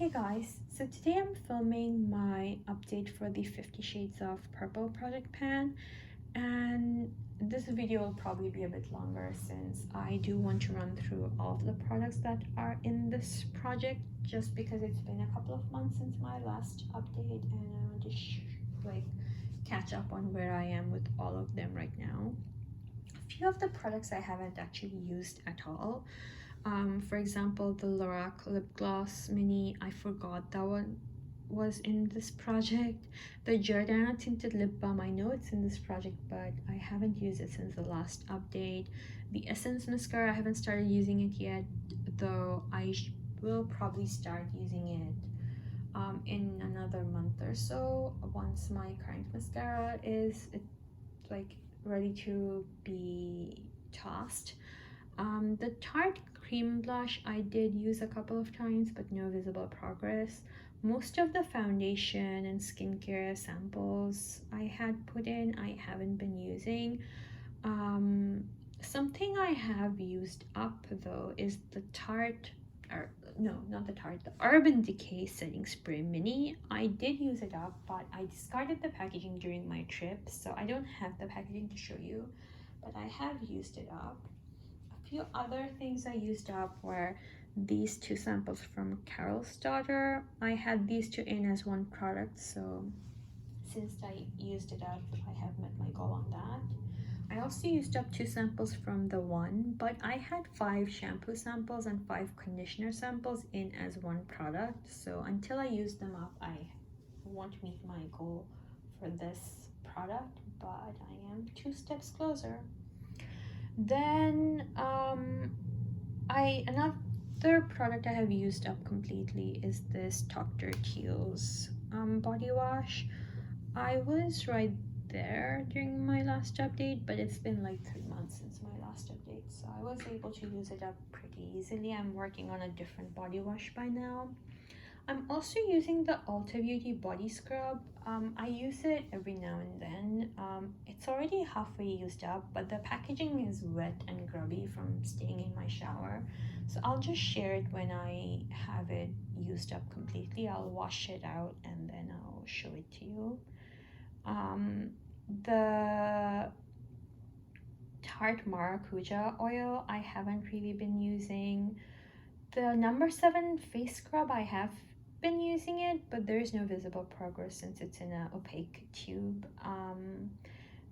Hey guys, so today I'm filming my update for the 50 Shades of Purple project pan, and this video will probably be a bit longer since I do want to run through all of the products that are in this project, just because it's been a couple of months since my last update and I want to catch up on where I am with all of them right now. A few of the products I haven't actually used at all. For example, the Lorac lip gloss mini, I forgot that one was in this project. The Jordana tinted lip balm, I know it's in this project, but I haven't used it since the last update. The Essence mascara, I haven't started using it yet, though I will probably start using it in another month or so, once my current mascara is ready to be tossed. The Tarte cream blush I did use a couple of times, but no visible progress. Most of the foundation and skincare samples I had put in, I haven't been using. Something I have used up though is the Tarte, or no, not the Tarte, the Urban Decay Setting Spray Mini. I did use it up, but I discarded the packaging during my trip, so I don't have the packaging to show you, but I have used it up. Few other things I used up were these two samples from Carol's Daughter. I had these two in as one product, so since I used it up, I have met my goal on that. I also used up two samples from The One, but I had 5 shampoo samples and 5 conditioner samples in as one product, so until I use them up, I won't meet my goal for this product, but I am 2 steps closer. Then another product I have used up completely is this Dr. Teal's body wash. I was right there during my last update, but it's been like 3 months since my last update, so I was able to use it up pretty easily. I'm working on a different body wash by now. I'm also using the Ulta Beauty body scrub. I use it every now and then. It's already halfway used up, but the packaging is wet and grubby from staying in my shower. So I'll just share it when I have it used up completely. I'll wash it out and then I'll show it to you. The Tarte Maracuja Oil I haven't really been using. The number 7 face scrub, I have been using it, but there is no visible progress since it's in an opaque tube.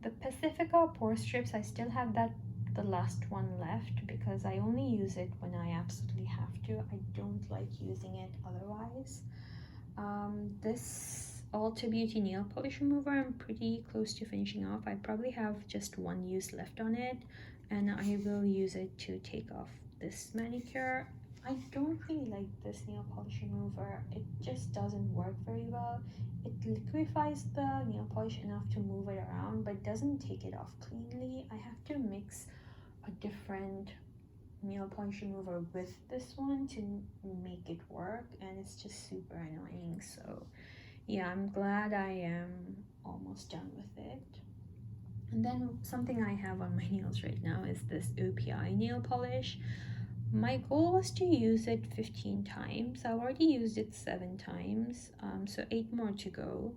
The Pacifica pore strips, I still have the last one left because I only use it when I absolutely have to. I don't like using it otherwise. This Ulta Beauty nail polish remover, I'm pretty close to finishing off. I probably have just one use left on it, and I will use it to take off this manicure. I don't really like this nail polish remover. It just doesn't work very well. It liquefies the nail polish enough to move it around, but doesn't take it off cleanly. I have to mix a different nail polish remover with this one to make it work, and it's just super annoying. So yeah, I'm glad I am almost done with it. And then something I have on my nails right now is this OPI nail polish. My goal was to use it 15 times. I already used it 7 times, so 8 more to go.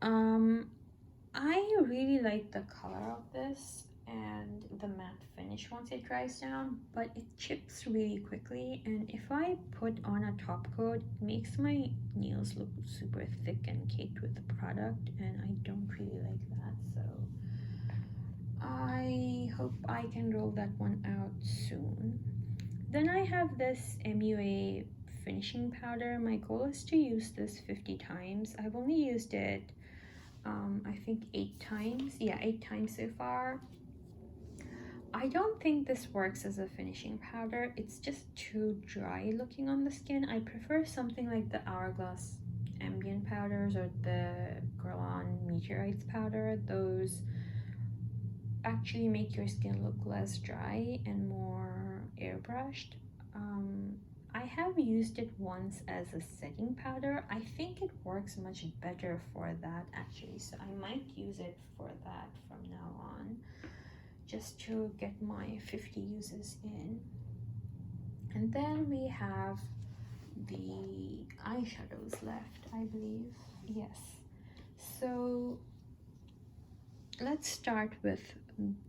I really like the color of this and the matte finish once it dries down, but it chips really quickly, and if I put on a top coat, it makes my nails look super thick and caked with the product, and I don't really like that, so I hope I can roll that one out soon. Then I have this MUA finishing powder. My goal is to use this 50 times. I've only used it, I think 8 times. Yeah, 8 times so far. I don't think this works as a finishing powder. It's just too dry looking on the skin. I prefer something like the Hourglass ambient powders or the Guerlain Meteorites powder. Those actually make your skin look less dry and more airbrushed. I have used it once as a setting powder. I think it works much better for that actually, so I might use it for that from now on, just to get my 50 uses in. And then we have the eyeshadows left, I believe. Yes. So let's start with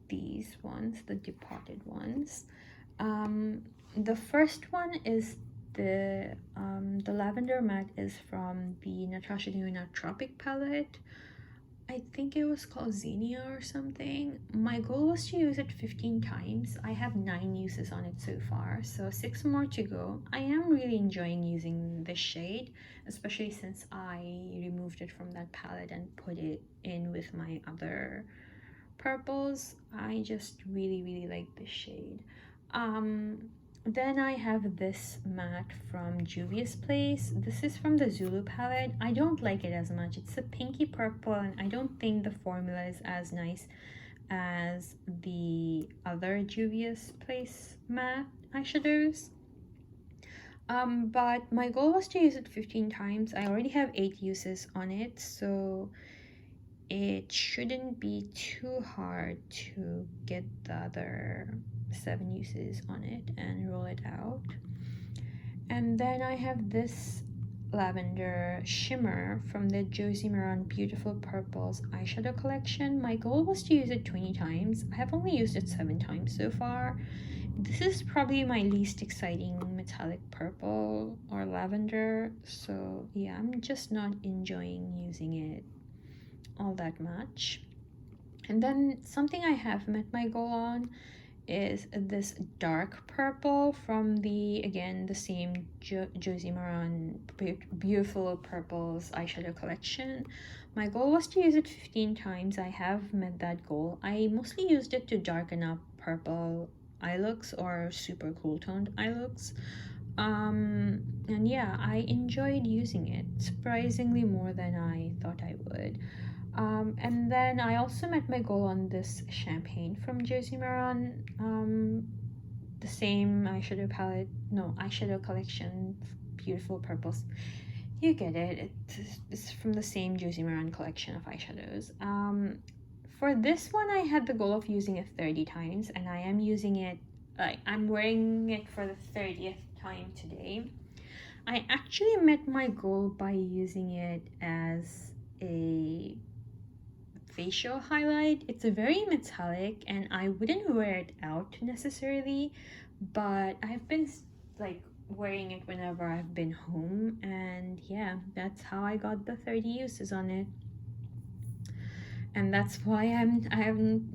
these ones, the depotted ones. The first one is the lavender matte is from the Natasha Denona Tropic palette. I think it was called Xenia or something. My goal was to use it 15 times. I have 9 uses on it so far, so 6 more to go. I am really enjoying using this shade, especially since I removed it from that palette and put it in with my other purples. I just really like this shade. Then I have this matte from Juvia's Place. This is from the Zulu palette. I don't like it as much. It's a pinky purple, and I don't think the formula is as nice as the other Juvia's Place matte eyeshadows. But my goal was to use it 15 times. I already have 8 uses on it, so it shouldn't be too hard to get the other 7 uses on it and roll it out. And then I have this lavender shimmer from the Josie Maran Beautiful Purples eyeshadow collection. My goal was to use it 20 times. I have only used it 7 times so far. This is probably my least exciting metallic purple or lavender, so yeah, I'm just not enjoying using it all that much. And then something I have met my goal on is this dark purple from the same Josie Maran Beautiful Purples eyeshadow collection. My goal was to use it 15 times. I have met that goal. I mostly used it to darken up purple eye looks or super cool toned eye looks. And yeah, I enjoyed using it surprisingly more than I thought I would. And then I also met my goal on this champagne from Josie Maran, the same eyeshadow collection, Beautiful Purples. You get it. It's from the same Josie Maran collection of eyeshadows. For this one, I had the goal of using it 30 times, and I am using it, I'm wearing it for the 30th time today. I actually met my goal by using it as a facial highlight. It's a very metallic, and I wouldn't wear it out necessarily, but I've been wearing it whenever I've been home, and yeah, that's how I got the 30 uses on it. And that's why I haven't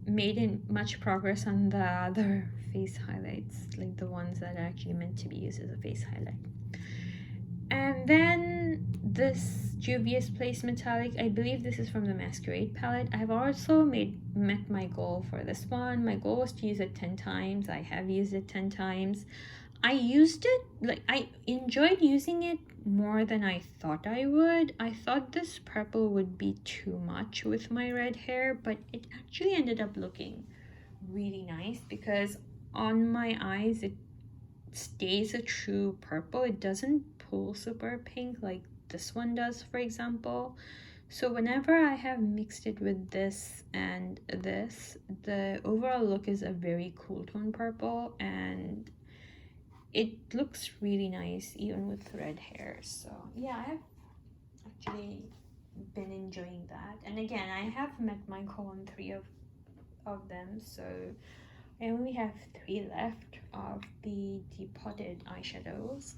made much progress on the other face highlights, like the ones that are actually meant to be used as a face highlight. And then this Juvia's Place Metallic, I believe this is from the Masquerade palette. I've also met my goal for this one. My goal was to use it 10 times. I have used it 10 times. I used it, I enjoyed using it more than I thought I would. I thought this purple would be too much with my red hair, but it actually ended up looking really nice because on my eyes it stays a true purple. It doesn't pull super pink like this one does, for example. So whenever I have mixed it with this and this, the overall look is a very cool tone purple, and it looks really nice even with red hair. So yeah, I've actually been enjoying that. And again, I have met my goal on 3 of them, so I only have 3 left of the depotted eyeshadows.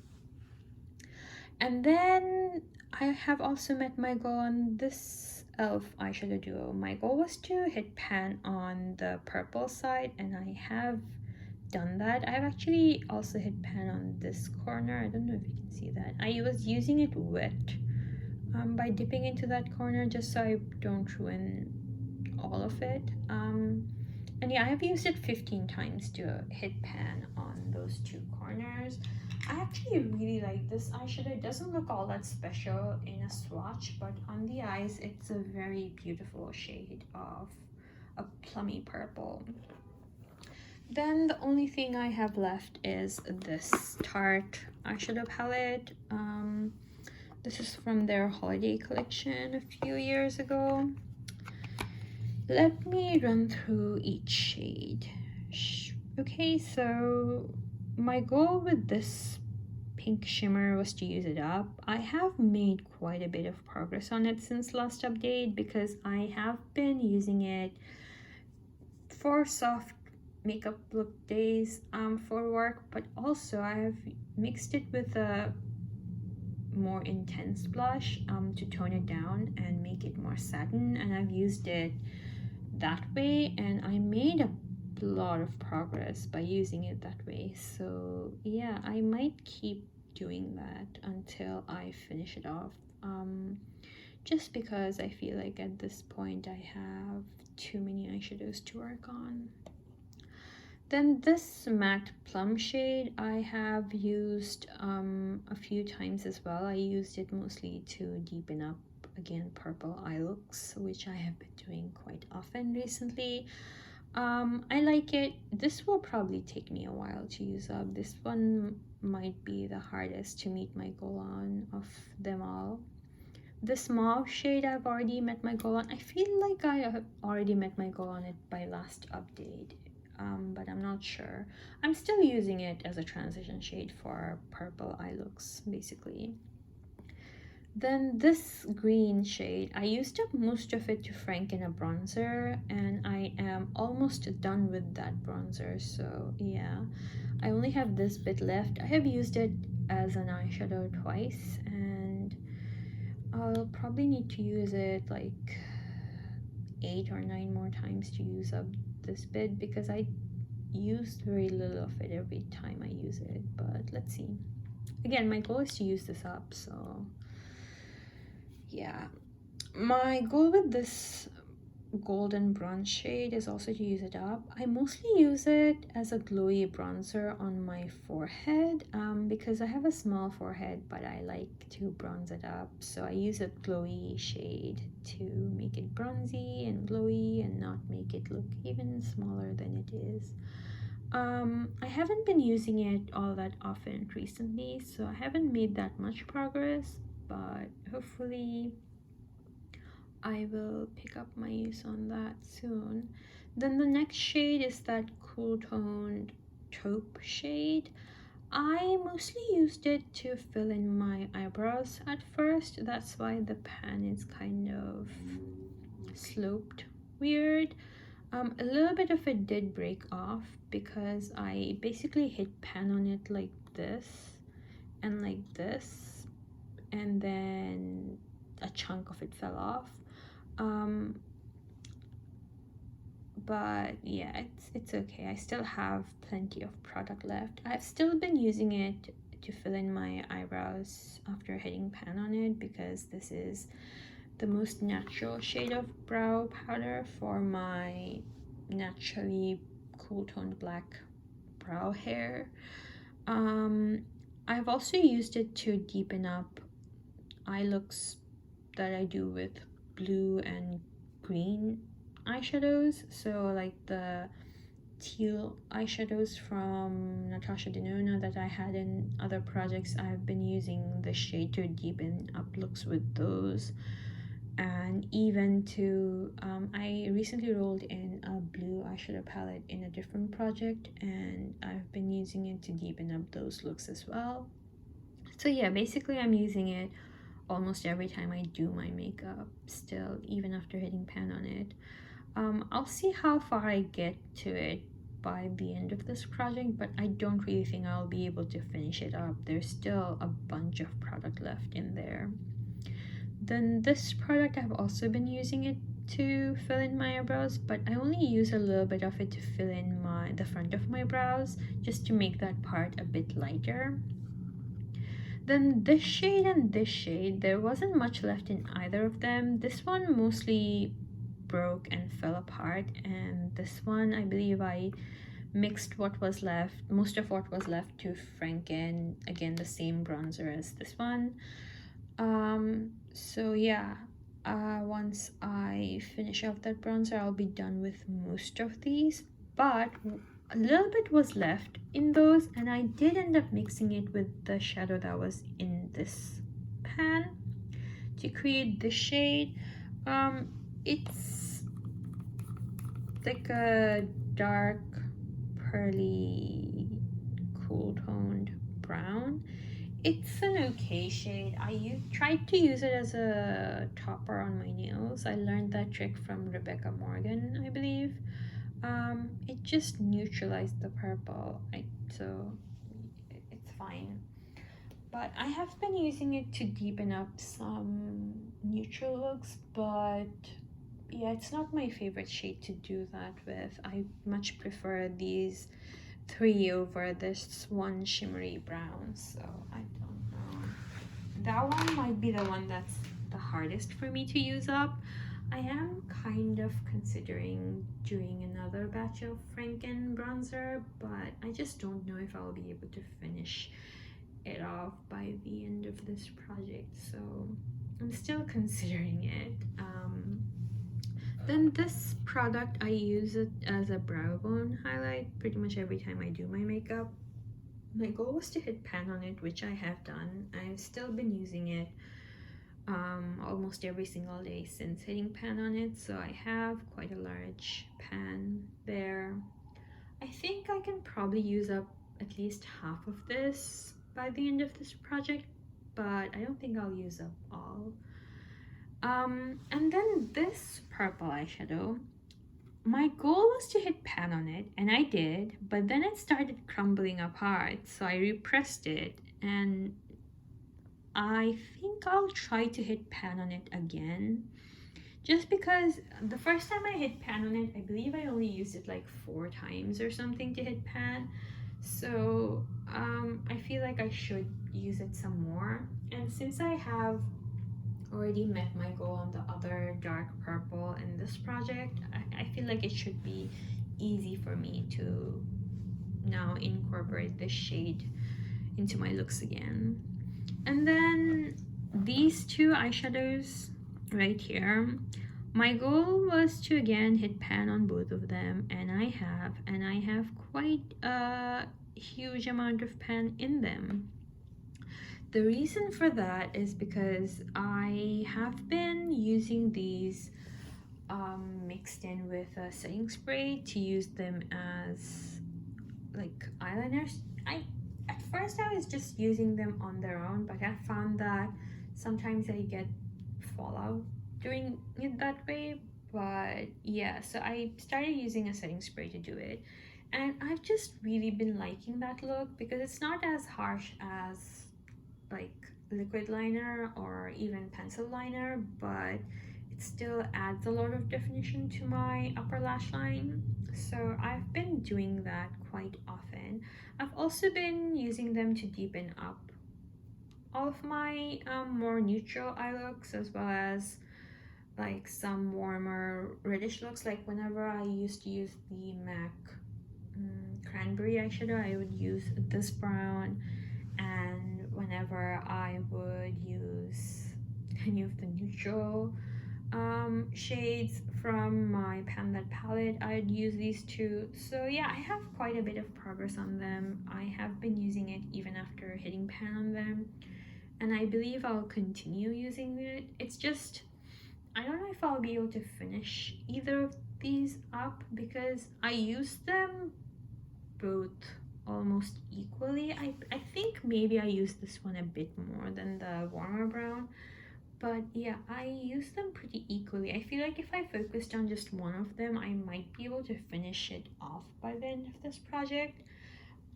And then I have also met my goal on this e.l.f. eyeshadow duo. My goal was to hit pan on the purple side, and I have done that. I've actually also hit pan on this corner. I don't know if you can see that. I was using it wet by dipping into that corner just so I don't ruin all of it. And yeah, I've used it 15 times to hit pan on those 2 corners. I actually really like this eyeshadow. It doesn't look all that special in a swatch, but on the eyes it's a very beautiful shade of a plummy purple. Then the only thing I have left is this Tarte eyeshadow palette. This is from their holiday collection a few years ago. Let me run through each shade. Okay, so my goal with this pink shimmer was to use it up. I have made quite a bit of progress on it since last update because I have been using it for soft makeup look days for work, but also I have mixed it with a more intense blush to tone it down and make it more satin, and I've used it that way, and I made a lot of progress by using it that way. So yeah, I might keep doing that until I finish it off, just because I feel like at this point I have too many eyeshadows to work on. Then this matte Plum shade I have used a few times as well. I used it mostly to deepen up, again, purple eye looks, which I have been doing quite often recently. I like it. This will probably take me a while to use up. This one might be the hardest to meet my goal on of them all. This mauve shade I've already met my goal on. I feel like I have already met my goal on it by last update, but I'm not sure. I'm still using it as a transition shade for purple eye looks, basically. Then this green shade, I used up most of it to franken a bronzer, and I am almost done with that bronzer. So yeah, I only have this bit left. I have used it as an eyeshadow twice, and I'll probably need to use it like 8 or 9 more times to use up this bit because I use very little of it every time I use it. But let's see. Again, my goal is to use this up, so yeah. My goal with this golden bronze shade is also to use it up. I mostly use it as a glowy bronzer on my forehead because I have a small forehead, but I like to bronze it up. So I use a glowy shade to make it bronzy and glowy and not make it look even smaller than it is. I haven't been using it all that often recently, so I haven't made that much progress, but hopefully I will pick up my use on that soon. Then the next shade is that cool toned taupe shade. I mostly used it to fill in my eyebrows at first. That's why the pan is kind of sloped weird. A little bit of it did break off because I basically hit pan on it like this and like this, and then a chunk of it fell off. But yeah, it's okay. I still have plenty of product left. I've still been using it to fill in my eyebrows after hitting pan on it because this is the most natural shade of brow powder for my naturally cool toned black brow hair. I've also used it to deepen up eye looks that I do with blue and green eyeshadows, so like the teal eyeshadows from Natasha Denona that I had in other projects. I've been using the shade to deepen up looks with those, and even to I recently rolled in a blue eyeshadow palette in a different project, and I've been using it to deepen up those looks as well. So yeah, basically I'm using it almost every time I do my makeup still, even after hitting pan on it. I'll see how far I get to it by the end of this project, but I don't really think I'll be able to finish it up. There's still a bunch of product left in there. Then this product, I've also been using it to fill in my eyebrows, but I only use a little bit of it to fill in the front of my brows, just to make that part a bit lighter. Then this shade and this shade, there wasn't much left in either of them. This one mostly broke and fell apart, and this one, I believe I mixed what was left, most of what was left, to franken, again, the same bronzer as this one. So yeah, once I finish off that bronzer, I'll be done with most of these, but a little bit was left in those, and I did end up mixing it with the shadow that was in this pan to create this shade. It's like a dark pearly cool toned brown. It's an okay shade. Tried to use it as a topper on my nails. I learned that trick from Rebecca Morgan, I believe. It just neutralized the purple, so it's fine. But I have been using it to deepen up some neutral looks, but yeah, it's not my favorite shade to do that with. I much prefer these three over this one shimmery brown, so I don't know. That one might be the one that's the hardest for me to use up. I am kind of considering doing another batch of Franken bronzer, but I just don't know if I'll be able to finish it off by the end of this project, so I'm still considering it. Then this product, I use it as a brow bone highlight pretty much every time I do my makeup. My goal was to hit pan on it, which I have done. I've still been using it almost every single day since hitting pan on it, so I have quite a large pan there. I think I can probably use up at least half of this by the end of this project, but I don't think I'll use up all. And then this purple eyeshadow, my goal was to hit pan on it, and I did, but then it started crumbling apart, so I repressed it, and I think I'll try to hit pan on it again, just because the first time I hit pan on it, I believe I only used it like 4 times or something to hit pan, so I feel like I should use it some more. And since I have already met my goal on the other dark purple in this project, I feel like it should be easy for me to now incorporate this shade into my looks again. And then these two eyeshadows right here, my goal was to again hit pan on both of them, and I have quite a huge amount of pan in them. The reason for that is because I have been using these mixed in with a setting spray to use them as like eyeliners. At first I was just using them on their own, but I found that sometimes I get fallout doing it that way. But yeah, so I started using a setting spray to do it, and I've just really been liking that look because it's not as harsh as like liquid liner or even pencil liner, but it still adds a lot of definition to my upper lash line. So I've been doing that quite often. I've also been using them to deepen up all of my more neutral eye looks, as well as like some warmer reddish looks. Like whenever I used to use the MAC cranberry eyeshadow, I would use this brown, and whenever I would use any of the neutral shades from my Pantastic palette, I'd use these two. So yeah, I have quite a bit of progress on them. I have been using it even after hitting pan on them, and I believe I'll continue using it. It's just, I don't know if I'll be able to finish either of these up because I use them both almost equally. I think maybe I use this one a bit more than the warmer brown, but yeah, I use them pretty equally. I feel like if I focused on just one of them, I might be able to finish it off by the end of this project,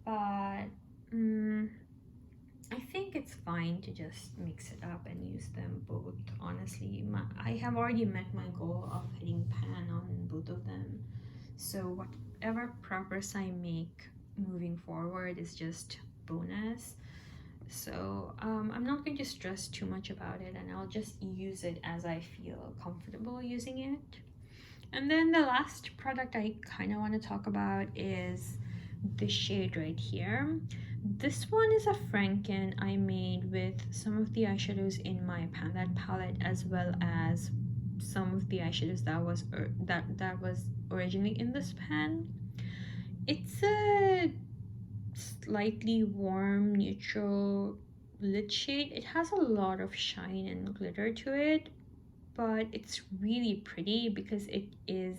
but I think it's fine to just mix it up and use them both. Honestly, I have already met my goal of hitting pan on both of them, so whatever progress I make moving forward is just bonus. So I'm not going to stress too much about it, and I'll just use it as I feel comfortable using it. And then the last product I kind of want to talk about is this shade right here. This one is a Franken I made with some of the eyeshadows in my Pantastic palette, as well as some of the eyeshadows that was originally in this pan. It's a slightly warm neutral lit shade. It has a lot of shine and glitter to it, but it's really pretty because it is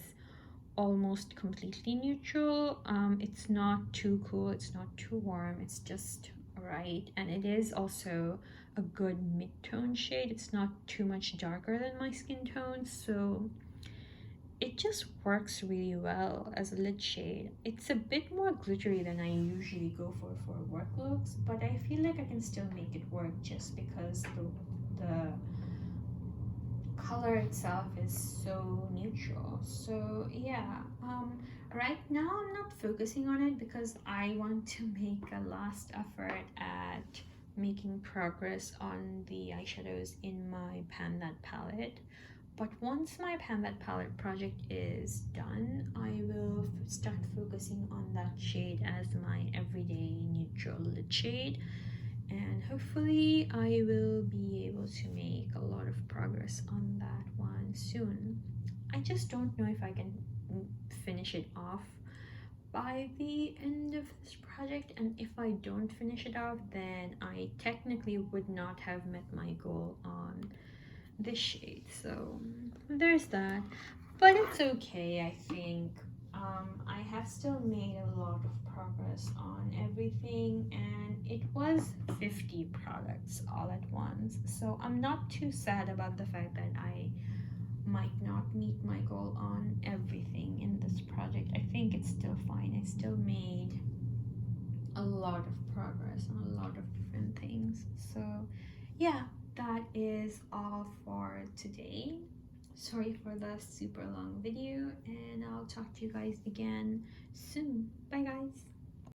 almost completely neutral. It's not too cool, it's not too warm, it's just right, and it is also a good mid-tone shade. It's not too much darker than my skin tone, so it just works really well as a lid shade. It's a bit more glittery than I usually go for work looks, but I feel like I can still make it work just because the color itself is so neutral. So yeah, right now I'm not focusing on it because I want to make a last effort at making progress on the eyeshadows in my Pan That palette. But once my Pan That palette project is done, I will start focusing on that shade as my everyday neutral lid shade, and hopefully I will be able to make a lot of progress on that one soon. I just don't know if I can finish it off by the end of this project, and if I don't finish it off, then I technically would not have met my goal on this shade. So there's that, but it's okay. I think I have still made a lot of progress on everything, and it was 50 products all at once, so I'm not too sad about the fact that I might not meet my goal on everything in this project. I think it's still fine. I still made a lot of progress on a lot of different things. So yeah, that is all for today. Sorry for the super long video, and I'll talk to you guys again soon. Bye guys.